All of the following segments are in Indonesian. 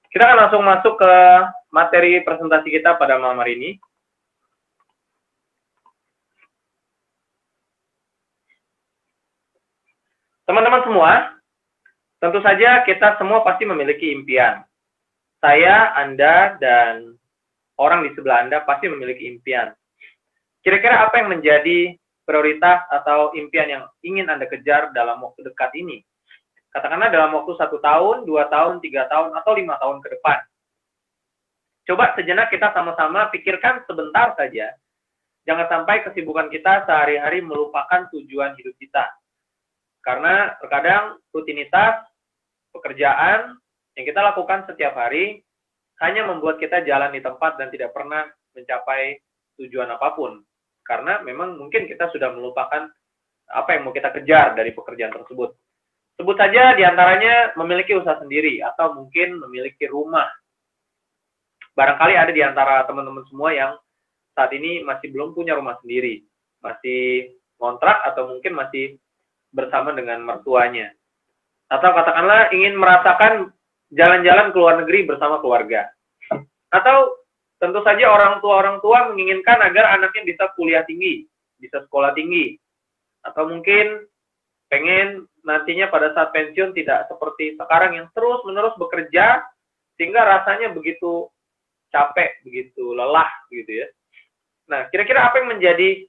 Kita akan langsung masuk ke materi presentasi kita pada malam hari ini. Teman-teman semua, tentu saja kita semua pasti memiliki impian. Saya, Anda, dan orang di sebelah Anda pasti memiliki impian. Kira-kira apa yang menjadi prioritas atau impian yang ingin Anda kejar dalam waktu dekat ini? Katakanlah dalam waktu 1 tahun, 2 tahun, 3 tahun, atau 5 tahun ke depan. Coba sejenak kita sama-sama pikirkan sebentar saja. Jangan sampai kesibukan kita sehari-hari melupakan tujuan hidup kita. Karena terkadang rutinitas, pekerjaan yang kita lakukan setiap hari hanya membuat kita jalan di tempat dan tidak pernah mencapai tujuan apapun. Karena memang mungkin kita sudah melupakan apa yang mau kita kejar dari pekerjaan tersebut. Sebut saja diantaranya memiliki usaha sendiri atau mungkin memiliki rumah. Barangkali ada di antara teman-teman semua yang saat ini masih belum punya rumah sendiri, masih kontrak atau mungkin masih bersama dengan mertuanya. Atau katakanlah ingin merasakan jalan-jalan ke luar negeri bersama keluarga. Atau tentu saja orang tua menginginkan agar anaknya bisa kuliah tinggi, bisa sekolah tinggi. Atau mungkin pengen nantinya pada saat pensiun tidak seperti sekarang yang terus-menerus bekerja sehingga rasanya begitu capek, begitu lelah gitu ya. Nah, kira-kira apa yang menjadi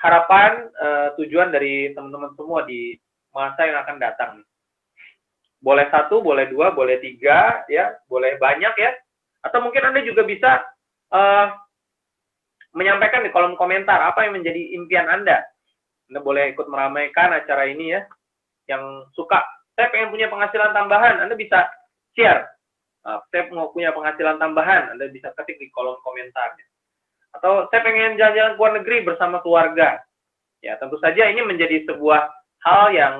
harapan tujuan dari teman-teman semua di masa yang akan datang? Boleh 1, boleh 2, boleh 3, ya, boleh banyak ya. Atau mungkin Anda juga bisa menyampaikan di kolom komentar apa yang menjadi impian Anda. Anda boleh ikut meramaikan acara ini ya. Yang suka, saya pengen punya penghasilan tambahan, Anda bisa share. Saya mau punya penghasilan tambahan, Anda bisa ketik di kolom komentar. Atau saya pengen jalan-jalan ke luar negeri bersama keluarga. Ya, tentu saja ini menjadi sebuah hal yang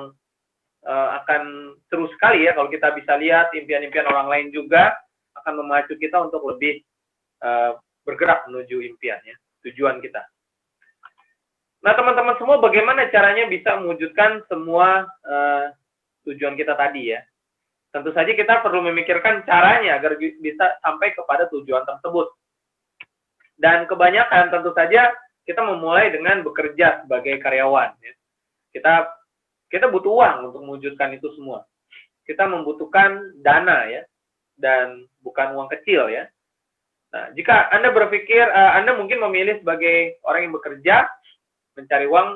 akan seru sekali ya kalau kita bisa lihat impian-impian orang lain juga akan memacu kita untuk lebih bergerak menuju impiannya, tujuan kita. Nah, teman-teman semua, bagaimana caranya bisa mewujudkan semua tujuan kita tadi ya? Tentu saja kita perlu memikirkan caranya agar bisa sampai kepada tujuan tersebut. Dan kebanyakan tentu saja kita memulai dengan bekerja sebagai karyawan. Ya. Kita butuh uang untuk mewujudkan itu semua. Kita membutuhkan dana ya, dan bukan uang kecil ya. Nah, jika Anda berpikir Anda mungkin memilih sebagai orang yang bekerja, mencari uang,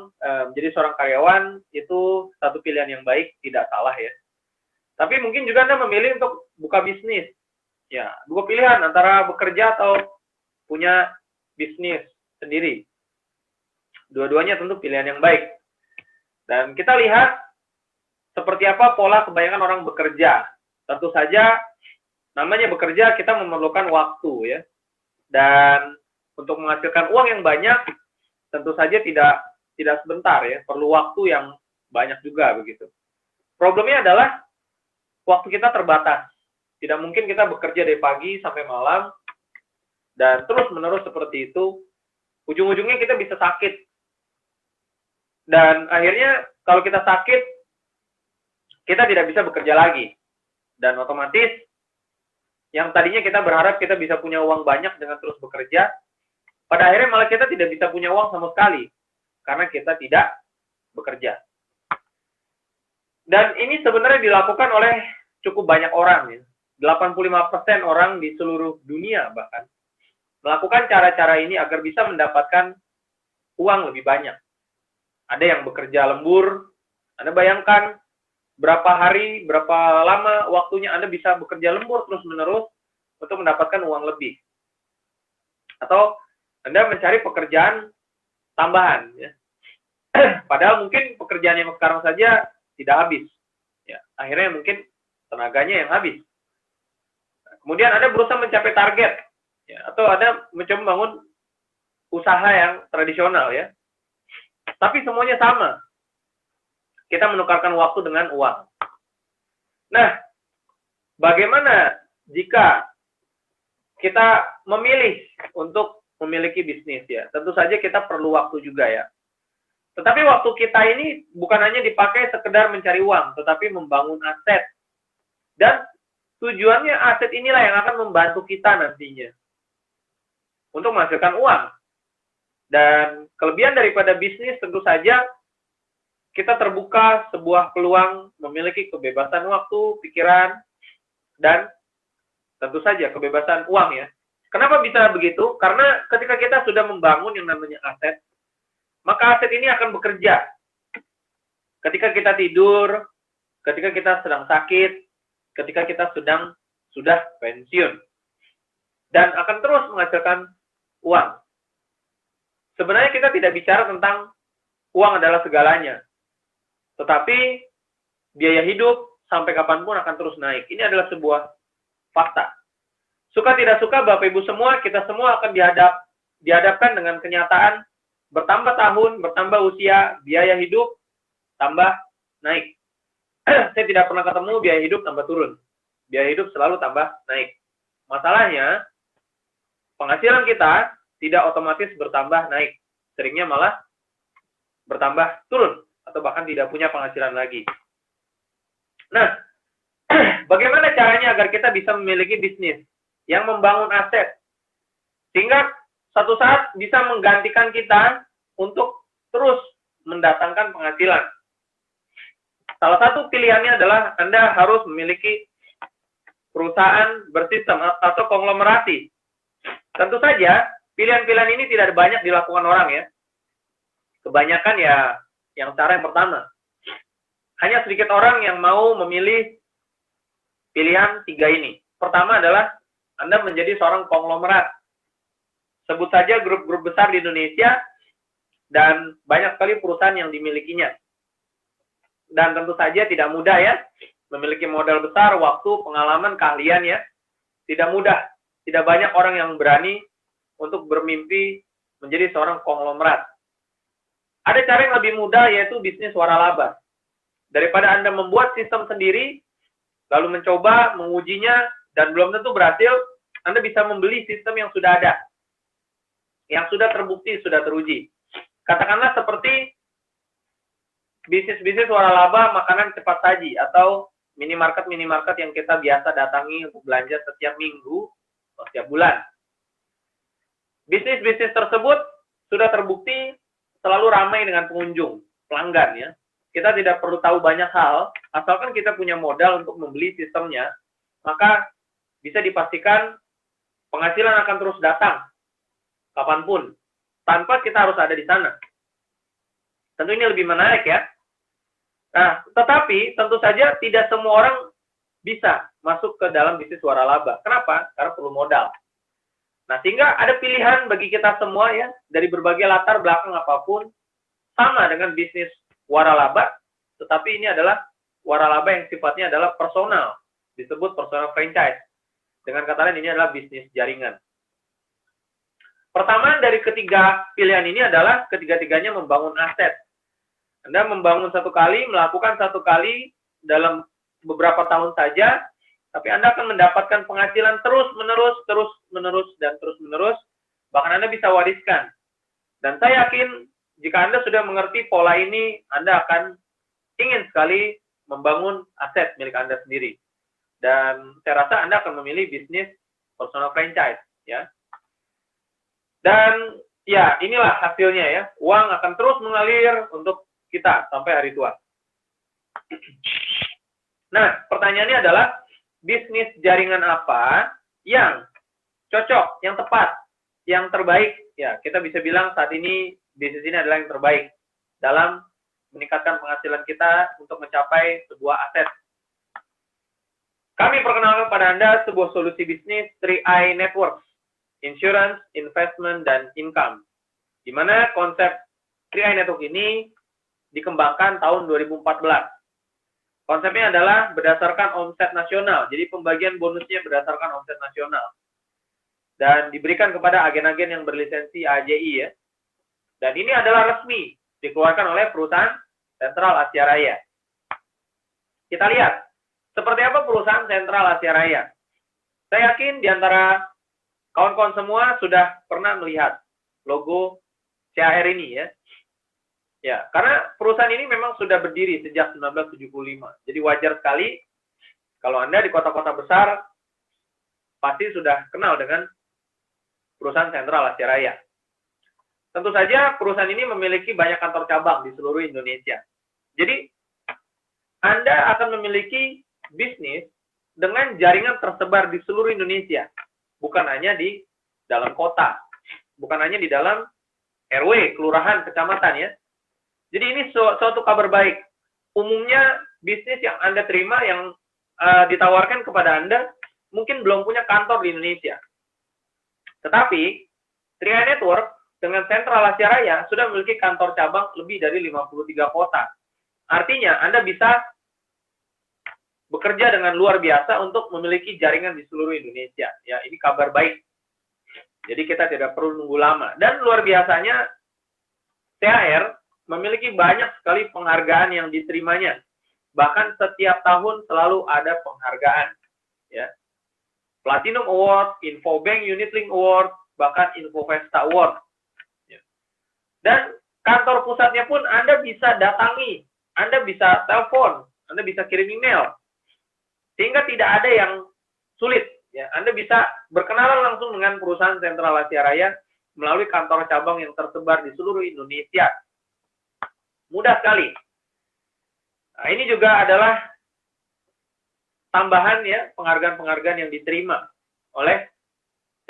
menjadi seorang karyawan itu satu pilihan yang baik, tidak salah ya. Tapi mungkin juga Anda memilih untuk buka bisnis. Ya, dua pilihan antara bekerja atau punya bisnis sendiri. Dua-duanya tentu pilihan yang baik. Dan kita lihat seperti apa pola kebanyakan orang bekerja. Tentu saja namanya bekerja kita memerlukan waktu ya. Dan untuk menghasilkan uang yang banyak tentu saja tidak sebentar ya, perlu waktu yang banyak juga begitu. Problemnya adalah waktu kita terbatas. Tidak mungkin kita bekerja dari pagi sampai malam dan terus-menerus seperti itu. Ujung-ujungnya kita bisa sakit. Dan akhirnya kalau kita sakit, kita tidak bisa bekerja lagi. Dan otomatis yang tadinya kita berharap kita bisa punya uang banyak dengan terus bekerja, pada akhirnya malah kita tidak bisa punya uang sama sekali karena kita tidak bekerja. Dan ini sebenarnya dilakukan oleh cukup banyak orang ya. 85% orang di seluruh dunia bahkan melakukan cara-cara ini agar bisa mendapatkan uang lebih banyak. Ada yang bekerja lembur. Anda bayangkan berapa hari, berapa lama waktunya Anda bisa bekerja lembur terus-menerus untuk mendapatkan uang lebih. Atau Anda mencari pekerjaan tambahan ya. Padahal mungkin pekerjaan yang sekarang saja tidak habis. Ya, akhirnya mungkin tenaganya yang habis. Kemudian Anda berusaha mencapai target ya, atau Anda mencoba membangun usaha yang tradisional ya. Tapi semuanya sama. Kita menukarkan waktu dengan uang. Nah, bagaimana jika kita memilih untuk memiliki bisnis ya? Tentu saja kita perlu waktu juga ya. Tetapi waktu kita ini bukan hanya dipakai sekedar mencari uang, tetapi membangun aset. Dan tujuannya aset inilah yang akan membantu kita nantinya untuk menghasilkan uang. Dan kelebihan daripada bisnis tentu saja kita terbuka sebuah peluang memiliki kebebasan waktu, pikiran, dan tentu saja kebebasan uang ya. Kenapa bisa begitu? Karena ketika kita sudah membangun yang namanya aset, maka aset ini akan bekerja. Ketika kita tidur, ketika kita sedang sakit, ketika kita sudah pensiun. Dan akan terus menghasilkan uang. Sebenarnya kita tidak bicara tentang uang adalah segalanya. Tetapi biaya hidup sampai kapanpun akan terus naik. Ini adalah sebuah fakta. Suka tidak suka Bapak Ibu semua, kita semua akan dihadapkan dengan kenyataan bertambah tahun, bertambah usia, biaya hidup tambah naik. Saya tidak pernah ketemu biaya hidup tambah turun. Biaya hidup selalu tambah naik. Masalahnya, penghasilan kita tidak otomatis bertambah naik. Seringnya malah bertambah turun. Atau bahkan tidak punya penghasilan lagi. Nah, bagaimana caranya agar kita bisa memiliki bisnis yang membangun aset? Sehingga suatu saat bisa menggantikan kita untuk terus mendatangkan penghasilan. Salah satu pilihannya adalah Anda harus memiliki perusahaan bersistem atau konglomerasi. Tentu saja, pilihan-pilihan ini tidak banyak dilakukan orang ya. Kebanyakan ya yang cara yang pertama. Hanya sedikit orang yang mau memilih pilihan 3 ini. Pertama adalah Anda menjadi seorang konglomerat. Sebut saja grup-grup besar di Indonesia dan banyak sekali perusahaan yang dimilikinya. Dan tentu saja tidak mudah ya. Memiliki modal besar, waktu, pengalaman, keahlian ya. Tidak mudah. Tidak banyak orang yang berani untuk bermimpi menjadi seorang konglomerat. Ada cara yang lebih mudah yaitu bisnis waralaba. Daripada Anda membuat sistem sendiri, lalu mencoba, mengujinya, dan belum tentu berhasil, Anda bisa membeli sistem yang sudah ada. Yang sudah terbukti, sudah teruji. Katakanlah seperti bisnis-bisnis waralaba makanan cepat saji atau minimarket yang kita biasa datangi untuk belanja setiap minggu atau setiap bulan. Bisnis-bisnis tersebut sudah terbukti selalu ramai dengan pengunjung, pelanggan ya. Kita tidak perlu tahu banyak hal, asalkan kita punya modal untuk membeli sistemnya, maka bisa dipastikan penghasilan akan terus datang kapanpun, tanpa kita harus ada di sana. Tentu ini lebih menarik ya. Nah, tetapi tentu saja tidak semua orang bisa masuk ke dalam bisnis waralaba. Kenapa? Karena perlu modal. Nah, sehingga ada pilihan bagi kita semua ya, dari berbagai latar belakang apapun, sama dengan bisnis waralaba, tetapi ini adalah waralaba yang sifatnya adalah personal, disebut personal franchise. Dengan kata lain, ini adalah bisnis jaringan. Pertama dari ketiga pilihan ini adalah ketiga-tiganya membangun aset. Anda membangun satu kali, melakukan satu kali dalam beberapa tahun saja, tapi Anda akan mendapatkan penghasilan terus-menerus, dan terus-menerus. Bahkan Anda bisa wariskan. Dan saya yakin, jika Anda sudah mengerti pola ini, Anda akan ingin sekali membangun aset milik Anda sendiri. Dan saya rasa Anda akan memilih bisnis personal franchise. Ya. Dan ya, inilah hasilnya ya. Uang akan terus mengalir untuk kita sampai hari tua. Nah, pertanyaannya adalah, bisnis jaringan apa yang cocok, yang tepat, yang terbaik? Ya, kita bisa bilang saat ini bisnis ini adalah yang terbaik dalam meningkatkan penghasilan kita untuk mencapai sebuah aset. Kami perkenalkan pada Anda sebuah solusi bisnis 3i Networks, Insurance, Investment, dan Income. Di mana konsep 3i Network ini dikembangkan tahun 2014. Konsepnya adalah berdasarkan omset nasional. Jadi pembagian bonusnya berdasarkan omset nasional. Dan diberikan kepada agen-agen yang berlisensi AJI ya. Dan ini adalah resmi dikeluarkan oleh perusahaan Sentral Asia Raya. Kita lihat, seperti apa perusahaan Sentral Asia Raya. Saya yakin di antara kawan-kawan semua sudah pernah melihat logo CAR ini ya. Ya, karena perusahaan ini memang sudah berdiri sejak 1975. Jadi wajar sekali Kalau Anda di kota-kota besar, pasti sudah kenal dengan perusahaan Sentral Asia Raya. Tentu saja perusahaan ini memiliki banyak kantor cabang di seluruh Indonesia. Jadi, Anda akan memiliki bisnis dengan jaringan tersebar di seluruh Indonesia. Bukan hanya di dalam kota. Bukan hanya di dalam RW, kelurahan, kecamatan ya. Jadi ini suatu kabar baik. Umumnya bisnis yang Anda terima, yang ditawarkan kepada Anda, mungkin belum punya kantor di Indonesia. Tetapi, 3i Network dengan Sentral Asia Raya sudah memiliki kantor cabang lebih dari 53 kota. Artinya, Anda bisa bekerja dengan luar biasa untuk memiliki jaringan di seluruh Indonesia. Ya, ini kabar baik. Jadi kita tidak perlu nunggu lama. Dan luar biasanya, THR memiliki banyak sekali penghargaan yang diterimanya. Bahkan setiap tahun selalu ada penghargaan. Ya. Platinum Award, Infobank Unitlink Award, bahkan Infovesta Award. Ya. Dan kantor pusatnya pun Anda bisa datangi, Anda bisa telepon, Anda bisa kirim email. Sehingga tidak ada yang sulit. Ya, Anda bisa berkenalan langsung dengan perusahaan Sentral Asia Raya melalui kantor cabang yang tersebar di seluruh Indonesia. Mudah sekali. Nah, ini juga adalah tambahan ya, penghargaan-penghargaan yang diterima oleh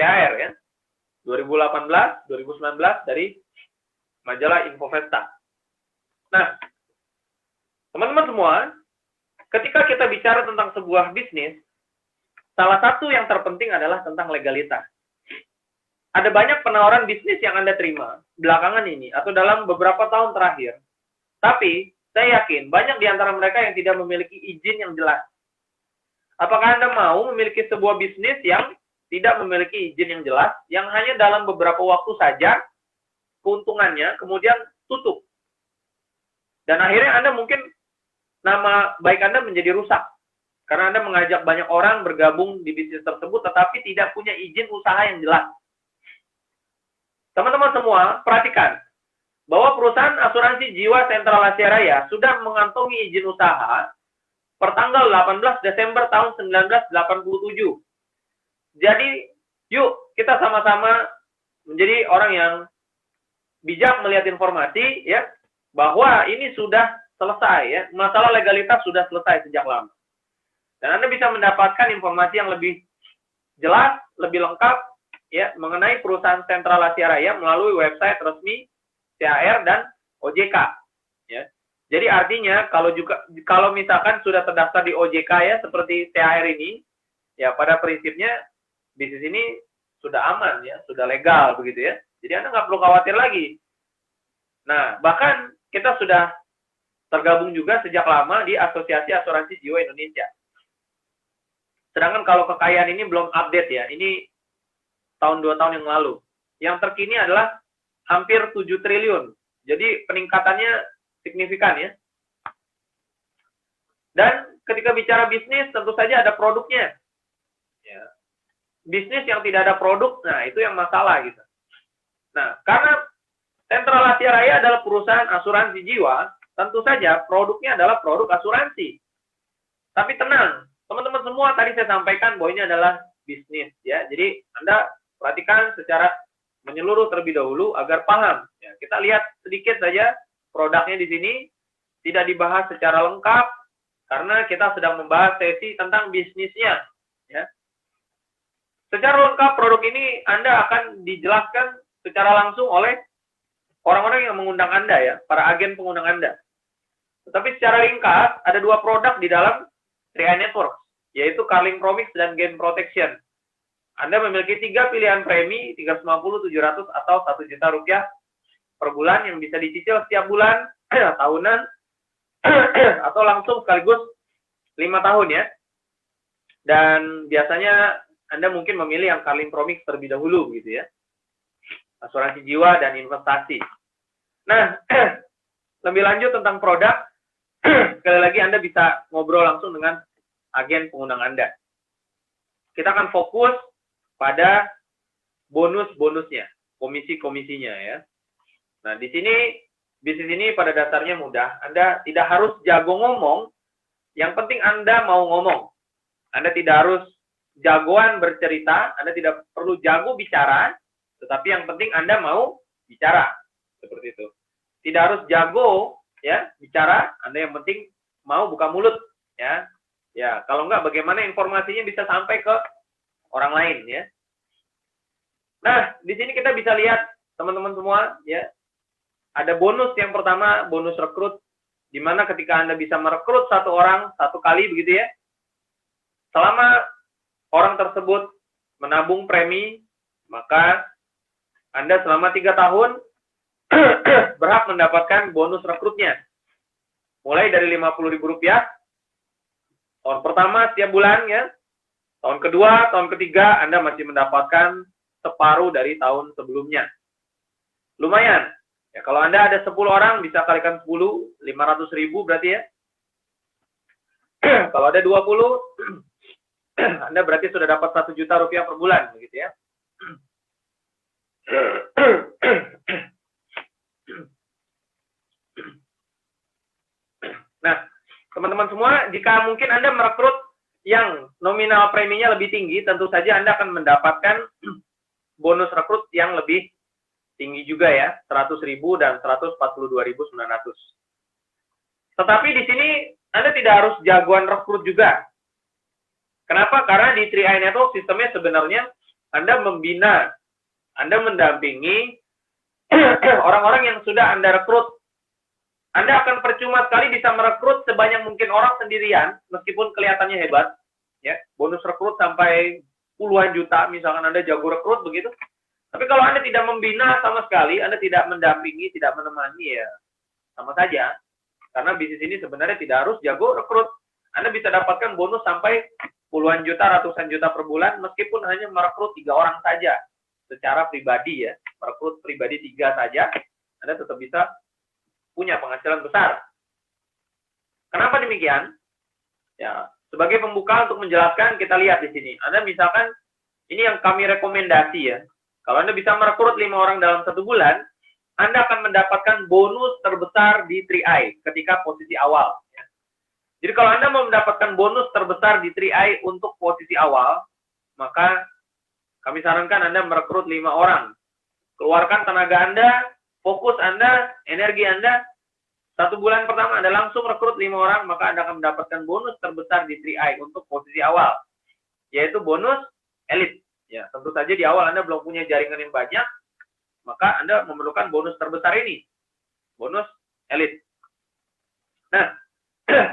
THR ya. 2018, 2019 dari majalah Infovesta. Nah, teman-teman semua, ketika kita bicara tentang sebuah bisnis, salah satu yang terpenting adalah tentang legalitas. Ada banyak penawaran bisnis yang Anda terima belakangan ini atau dalam beberapa tahun terakhir. Tapi, saya yakin banyak di antara mereka yang tidak memiliki izin yang jelas. Apakah Anda mau memiliki sebuah bisnis yang tidak memiliki izin yang jelas, yang hanya dalam beberapa waktu saja keuntungannya kemudian tutup? Dan akhirnya Anda mungkin nama baik Anda menjadi rusak. Karena Anda mengajak banyak orang bergabung di bisnis tersebut, tetapi tidak punya izin usaha yang jelas. Teman-teman semua, perhatikan bahwa perusahaan asuransi jiwa Sentral Asia Raya sudah mengantongi izin usaha pertanggal 18 Desember tahun 1987. Jadi, yuk kita sama-sama menjadi orang yang bijak melihat informasi, ya, bahwa ini sudah selesai, ya, masalah legalitas sudah selesai sejak lama. Dan Anda bisa mendapatkan informasi yang lebih jelas, lebih lengkap, ya, mengenai perusahaan Sentral Asia Raya melalui website resmi THR dan OJK. Ya. Jadi artinya kalau misalkan sudah terdaftar di OJK ya seperti THR ini, ya pada prinsipnya bisnis ini sudah aman ya, sudah legal begitu ya. Jadi Anda nggak perlu khawatir lagi. Nah, bahkan kita sudah tergabung juga sejak lama di Asosiasi Asuransi Jiwa Indonesia. Sedangkan kalau kekayaan ini belum update ya, ini tahun 2 tahun yang lalu. Yang terkini adalah hampir 7 triliun. Jadi peningkatannya signifikan ya. Dan ketika bicara bisnis, tentu saja ada produknya. Ya. Bisnis yang tidak ada produk, nah itu yang masalah gitu. Nah, karena Sentral Asia Raya adalah perusahaan asuransi jiwa, tentu saja produknya adalah produk asuransi. Tapi tenang, teman-teman semua tadi saya sampaikan bahwa ini adalah bisnis ya. Jadi Anda perhatikan secara menyeluruh terlebih dahulu agar paham. Ya, kita lihat sedikit saja produknya di sini, tidak dibahas secara lengkap karena kita sedang membahas sesi tentang bisnisnya. Ya. Secara lengkap produk ini Anda akan dijelaskan secara langsung oleh orang-orang yang mengundang Anda ya, para agen pengundang Anda. Tetapi secara ringkas ada 2 produk di dalam 3i Network, yaitu Carling Promix dan Gain Protection. Anda memiliki 3 pilihan premi, 350, 700, atau 1 juta rupiah per bulan yang bisa dicicil setiap bulan, tahunan, atau langsung sekaligus 5 tahun ya. Dan biasanya Anda mungkin memilih yang Carling Promix terlebih dahulu gitu ya. Asuransi jiwa dan investasi. Nah, lebih lanjut tentang produk, sekali lagi Anda bisa ngobrol langsung dengan agen pengundang Anda. Kita akan fokus pada bonus-bonusnya, komisi-komisinya ya. Nah, di sini bisnis ini pada dasarnya mudah. Anda tidak harus jago ngomong, yang penting Anda mau ngomong. Anda tidak harus jagoan bercerita, Anda tidak perlu jago bicara, tetapi yang penting Anda mau bicara. Seperti itu. Tidak harus jago ya bicara, Anda yang penting mau buka mulut ya. Ya, kalau enggak bagaimana informasinya bisa sampai ke orang lain ya. Nah, di sini kita bisa lihat teman-teman semua ya. Ada bonus yang pertama, bonus rekrut, di mana ketika Anda bisa merekrut satu orang satu kali begitu ya. Selama orang tersebut menabung premi, maka Anda selama 3 tahun berhak mendapatkan bonus rekrutnya. Mulai dari Rp50.000 tahun pertama setiap bulan ya. Tahun kedua, tahun ketiga Anda masih mendapatkan separuh dari tahun sebelumnya. Lumayan. Ya, kalau Anda ada 10 orang bisa kalikan 10, 500.000 berarti ya. Kalau ada 20, Anda berarti sudah dapat Rp1 juta per bulan begitu ya. Nah, teman-teman semua, jika mungkin Anda merekrut yang nominal preminya lebih tinggi, tentu saja Anda akan mendapatkan bonus rekrut yang lebih tinggi juga ya, 100.000 dan 142.900. Tetapi di sini Anda tidak harus jagoan rekrut juga. Kenapa? Karena di 3i Network sistemnya sebenarnya Anda membina, Anda mendampingi orang-orang yang sudah Anda rekrut. Anda akan percuma sekali bisa merekrut sebanyak mungkin orang sendirian, meskipun kelihatannya hebat. Ya, bonus rekrut sampai puluhan juta, misalkan Anda jago rekrut begitu. Tapi kalau Anda tidak membina sama sekali, Anda tidak mendampingi, tidak menemani, ya sama saja. Karena bisnis ini sebenarnya tidak harus jago rekrut. Anda bisa dapatkan bonus sampai puluhan juta, ratusan juta per bulan, meskipun hanya merekrut 3 orang saja. Secara pribadi ya, merekrut pribadi 3 saja, Anda tetap bisa punya penghasilan besar. Kenapa demikian? Ya, sebagai pembuka untuk menjelaskan, kita lihat di sini. Anda misalkan, ini yang kami rekomendasi ya. Kalau Anda bisa merekrut 5 orang dalam 1 bulan, Anda akan mendapatkan bonus terbesar di 3i ketika posisi awal. Ya. Jadi kalau Anda mau mendapatkan bonus terbesar di 3i untuk posisi awal, maka kami sarankan Anda merekrut 5 orang. Keluarkan tenaga Anda, fokus Anda, energi Anda. 1 bulan pertama Anda langsung rekrut 5 orang, maka Anda akan mendapatkan bonus terbesar di 3i untuk posisi awal, yaitu bonus elit. Ya, tentu saja di awal Anda belum punya jaringan yang banyak, maka Anda memerlukan bonus terbesar ini, bonus elit. Nah,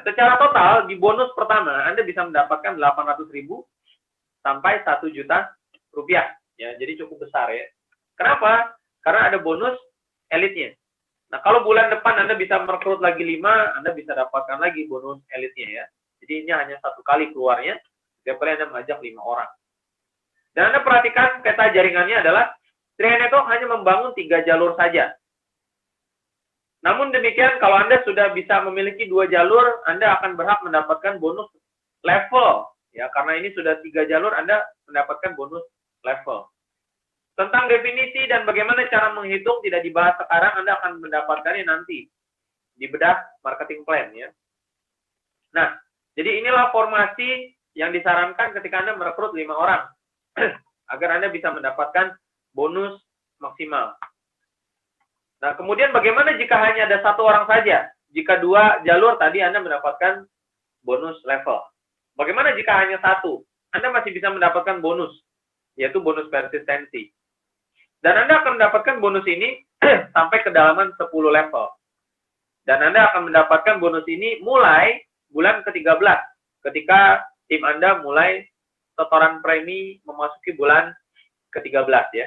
secara total di bonus pertama Anda bisa mendapatkan 800.000 sampai 1 juta rupiah. Ya, jadi cukup besar ya. Kenapa? Karena ada bonus elitnya. Nah, kalau bulan depan Anda bisa merekrut lagi 5, Anda bisa dapatkan lagi bonus elitnya ya. Jadi ini hanya 1 kali keluarnya, setiap kali Anda mengajak 5 orang. Dan Anda perhatikan peta jaringannya adalah 3i Network hanya membangun 3 jalur saja. Namun demikian, kalau Anda sudah bisa memiliki 2 jalur, Anda akan berhak mendapatkan bonus level. Ya, karena ini sudah 3 jalur, Anda mendapatkan bonus level. Tentang definisi dan bagaimana cara menghitung tidak dibahas sekarang, Anda akan mendapatkannya nanti di bedah marketing plan ya. Nah, jadi inilah formasi yang disarankan ketika Anda merekrut 5 orang agar Anda bisa mendapatkan bonus maksimal. Nah, kemudian bagaimana jika hanya ada 1 orang saja? Jika 2 jalur tadi Anda mendapatkan bonus level. Bagaimana jika hanya 1? Anda masih bisa mendapatkan bonus, yaitu bonus persistensi. Dan Anda akan mendapatkan bonus ini sampai kedalaman 10 level. Dan Anda akan mendapatkan bonus ini mulai bulan ke-13, ketika tim Anda mulai setoran premi memasuki bulan ke-13 ya.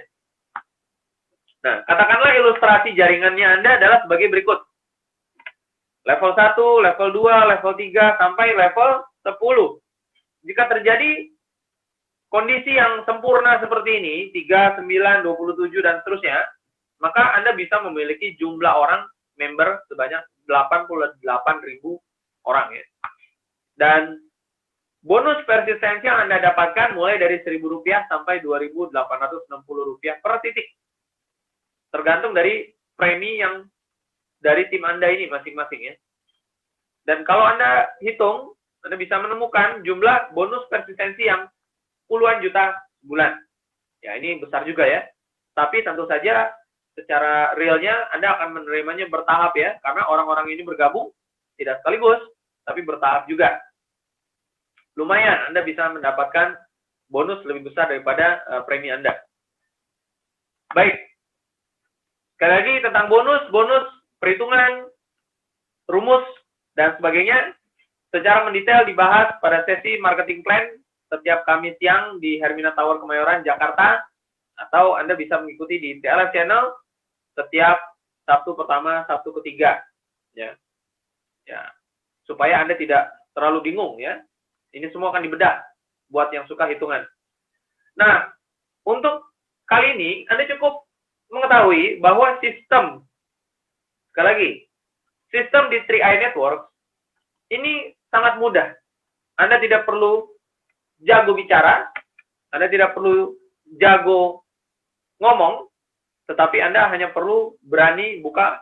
Nah, katakanlah ilustrasi jaringannya Anda adalah sebagai berikut. Level 1, level 2, level 3, sampai level 10. Jika terjadi kondisi yang sempurna seperti ini, 3, 9, 27, dan seterusnya, maka Anda bisa memiliki jumlah orang member sebanyak 88.000 orang ya. Dan bonus persistensi yang Anda dapatkan mulai dari Rp1.000 sampai Rp2.860 per titik. Tergantung dari premi yang dari tim Anda ini masing-masing ya. Dan kalau Anda hitung, Anda bisa menemukan jumlah bonus persistensi yang puluhan juta bulan. Ya, ini besar juga ya. Tapi tentu saja secara realnya Anda akan menerimanya bertahap ya, karena orang-orang ini bergabung tidak sekaligus, tapi bertahap juga. Lumayan, Anda bisa mendapatkan bonus lebih besar daripada premi Anda. Baik. Sekali lagi tentang bonus, perhitungan, rumus, dan sebagainya, secara mendetail dibahas pada sesi marketing plan setiap Kamis siang di Hermina Tower Kemayoran, Jakarta, atau Anda bisa mengikuti di TLF Channel setiap Sabtu pertama, Sabtu ketiga, ya, supaya Anda tidak terlalu bingung, ya. Ini semua akan dibedah buat yang suka hitungan. Nah, untuk kali ini Anda cukup mengetahui bahwa sistem, sekali lagi, sistem di 3i Network ini sangat mudah. Anda tidak perlu jago bicara, Anda tidak perlu jago ngomong, tetapi Anda hanya perlu berani buka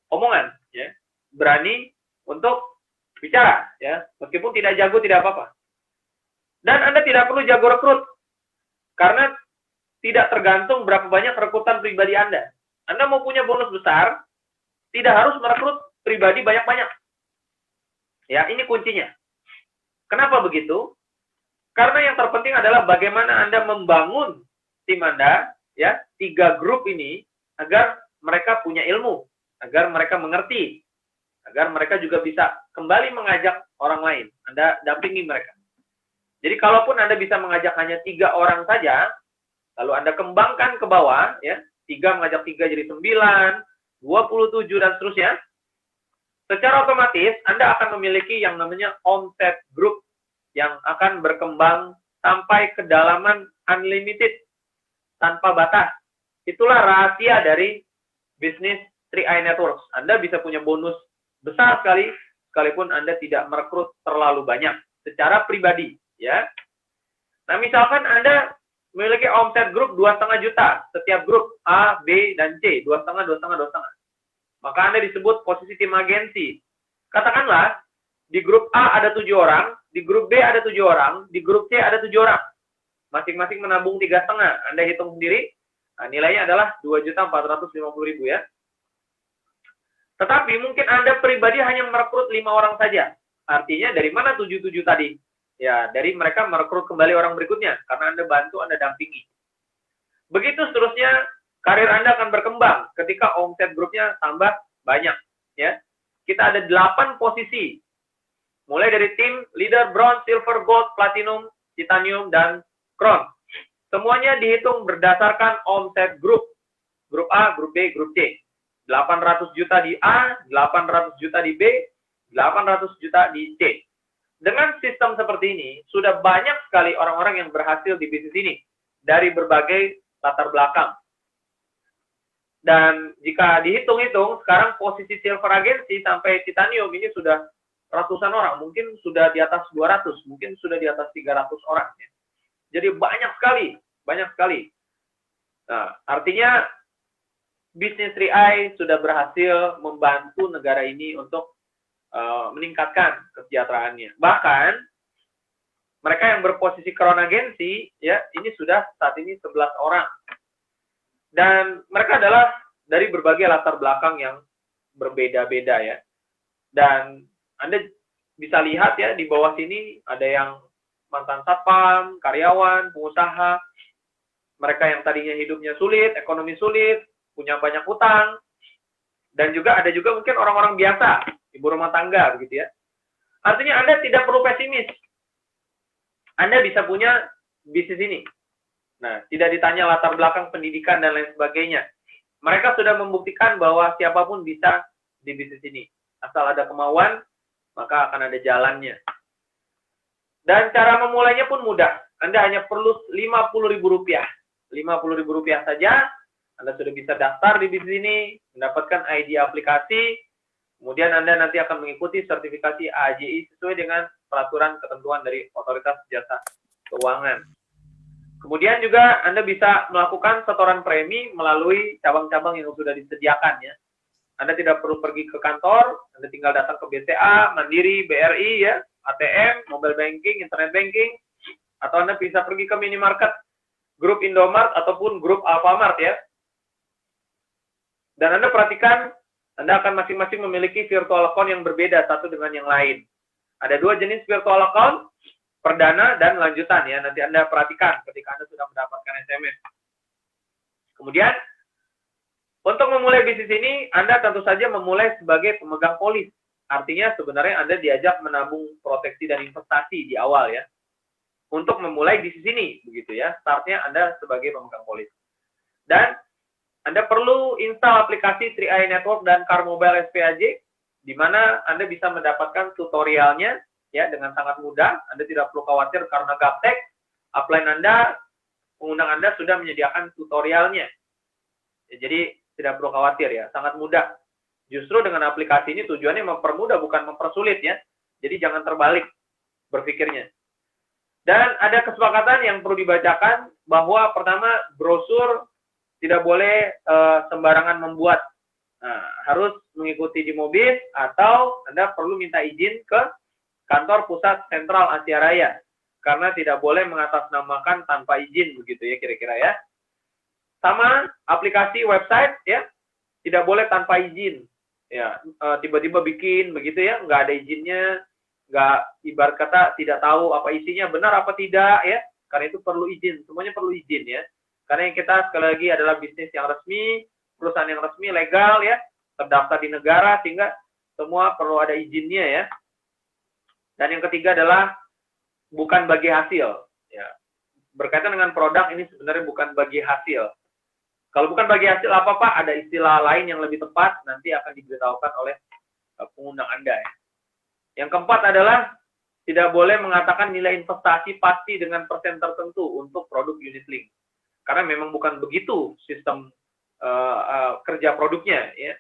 omongan, ya, berani untuk bicara, ya, meskipun tidak jago tidak apa-apa. Dan Anda tidak perlu jago rekrut, karena tidak tergantung berapa banyak rekrutan pribadi Anda. Anda mau punya bonus besar, tidak harus merekrut pribadi banyak-banyak. Ya, ini kuncinya. Kenapa begitu? Karena yang terpenting adalah bagaimana Anda membangun tim Anda, ya, 3 grup ini agar mereka punya ilmu, agar mereka mengerti, agar mereka juga bisa kembali mengajak orang lain. Anda dampingi mereka. Jadi kalaupun Anda bisa mengajak hanya 3 orang saja, lalu Anda kembangkan ke bawah, ya, 3 mengajak 3 jadi 9, 27 dan seterusnya, secara otomatis Anda akan memiliki yang namanya omset group yang akan berkembang sampai kedalaman unlimited, tanpa batas. Itulah rahasia dari bisnis 3i Networks. Anda bisa punya bonus besar sekali, sekalipun Anda tidak merekrut terlalu banyak secara pribadi, ya. Nah, misalkan Anda memiliki omset grup 2,5 juta, setiap grup A, B, dan C, 2,5, 2,5, 2,5. Maka Anda disebut posisi tim agensi. Katakanlah, di grup A ada 7 orang, di grup B ada 7 orang, di grup C ada 7 orang. Masing-masing menabung 3,5. Anda hitung sendiri, nah, nilainya adalah 2.450.000 ya. Tetapi mungkin Anda pribadi hanya merekrut 5 orang saja. Artinya dari mana 7 tadi? Ya, dari mereka merekrut kembali orang berikutnya. Karena Anda bantu, Anda dampingi. Begitu seterusnya, karir Anda akan berkembang ketika omset grupnya tambah banyak. Ya, kita ada 8 posisi. Mulai dari tim, leader, bronze, silver, gold, platinum, titanium, dan crown. Semuanya dihitung berdasarkan omset grup. Grup A, grup B, grup C. 800 juta di A, 800 juta di B, 800 juta di C. Dengan sistem seperti ini, sudah banyak sekali orang-orang yang berhasil di bisnis ini dari berbagai latar belakang. Dan jika dihitung-hitung, sekarang posisi silver agency sampai titanium ini sudah ratusan orang, mungkin sudah di atas 200, mungkin sudah di atas 300 orang. Ya. Jadi banyak sekali, banyak sekali. Nah, artinya bisnis 3i sudah berhasil membantu negara ini untuk meningkatkan kesejahteraannya. Bahkan mereka yang berposisi crown agency, ya, ini sudah saat ini 11 orang. Dan mereka adalah dari berbagai latar belakang yang berbeda-beda ya. Dan Anda bisa lihat ya di bawah sini ada yang mantan satpam, karyawan, pengusaha, mereka yang tadinya hidupnya sulit, ekonomi sulit, punya banyak hutang, dan juga ada juga mungkin orang-orang biasa, ibu rumah tangga begitu ya. Artinya Anda tidak perlu pesimis. Anda bisa punya bisnis ini. Nah, tidak ditanya latar belakang pendidikan dan lain sebagainya. Mereka sudah membuktikan bahwa siapapun bisa di bisnis ini. Asal ada kemauan, maka akan ada jalannya. Dan cara memulainya pun mudah. Anda hanya perlu Rp50.000. Rp50.000 saja, Anda sudah bisa daftar di bisnis ini, mendapatkan ID aplikasi, kemudian Anda nanti akan mengikuti sertifikasi AJI sesuai dengan peraturan ketentuan dari Otoritas Jasa Keuangan. Kemudian juga Anda bisa melakukan setoran premi melalui cabang-cabang yang sudah disediakan ya. Anda tidak perlu pergi ke kantor, Anda tinggal datang ke BCA, Mandiri, BRI ya. ATM, mobile banking, internet banking, atau Anda bisa pergi ke minimarket, grup Indomart, ataupun grup Alfamart ya. Dan Anda perhatikan, Anda akan masing-masing memiliki virtual account yang berbeda satu dengan yang lain. Ada 2 jenis virtual account, perdana dan lanjutan ya. Nanti Anda perhatikan ketika Anda sudah mendapatkan SMS. Kemudian, untuk memulai bisnis ini, Anda tentu saja memulai sebagai pemegang polis. Artinya sebenarnya Anda diajak menabung proteksi dan investasi di awal ya. Untuk memulai bisnis ini, begitu ya. Startnya Anda sebagai pemegang polis. Dan Anda perlu install aplikasi 3i Network dan Car Mobile SPAJ, di mana Anda bisa mendapatkan tutorialnya ya dengan sangat mudah. Anda tidak perlu khawatir karena gaptek. Upline Anda, pengundang Anda sudah menyediakan tutorialnya. Ya, jadi tidak perlu khawatir ya, sangat mudah. Justru dengan aplikasi ini tujuannya mempermudah bukan mempersulit ya. Jadi jangan terbalik berpikirnya. Dan ada kesepakatan yang perlu dibacakan bahwa pertama brosur tidak boleh sembarangan membuat. Nah, harus mengikuti di mobil atau Anda perlu minta izin ke kantor pusat sentral Asia Raya. Karena tidak boleh mengatasnamakan tanpa izin begitu ya kira-kira ya. Sama aplikasi website ya, tidak boleh tanpa izin. Ya, tiba-tiba bikin begitu ya, nggak ada izinnya, nggak ibarat kata tidak tahu apa isinya benar apa tidak ya. Karena itu perlu izin, semuanya perlu izin ya. Karena yang kita sekali lagi adalah bisnis yang resmi, perusahaan yang resmi, legal ya, terdaftar di negara sehingga semua perlu ada izinnya ya. Dan yang ketiga adalah bukan bagi hasil ya. Berkaitan dengan produk ini sebenarnya bukan bagi hasil. Kalau bukan bagi hasil apa Pak? Ada istilah lain yang lebih tepat nanti akan diberitahukan oleh pengundang Anda ya. Yang keempat adalah tidak boleh mengatakan nilai investasi pasti dengan persen tertentu untuk produk unit link. Karena memang bukan begitu sistem kerja produknya ya.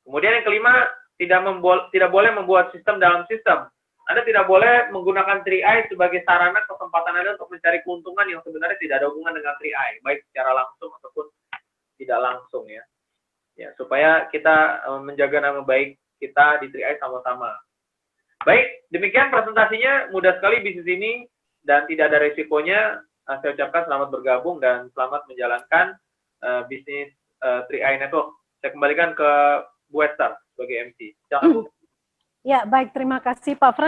Kemudian yang kelima, tidak boleh membuat sistem dalam sistem. Anda tidak boleh menggunakan 3i sebagai sarana kesempatan Anda untuk mencari keuntungan yang sebenarnya tidak ada hubungan dengan 3i, baik secara langsung ataupun tidak langsung ya. Ya, supaya kita menjaga nama baik kita di 3i sama-sama. Baik, demikian presentasinya, mudah sekali bisnis ini dan tidak ada risikonya. Saya ucapkan selamat bergabung dan selamat menjalankan bisnis 3i Network. Saya kembalikan ke Bu Esther sebagai MC. Silakan Bu. Ya, baik, terima kasih Pak Frans.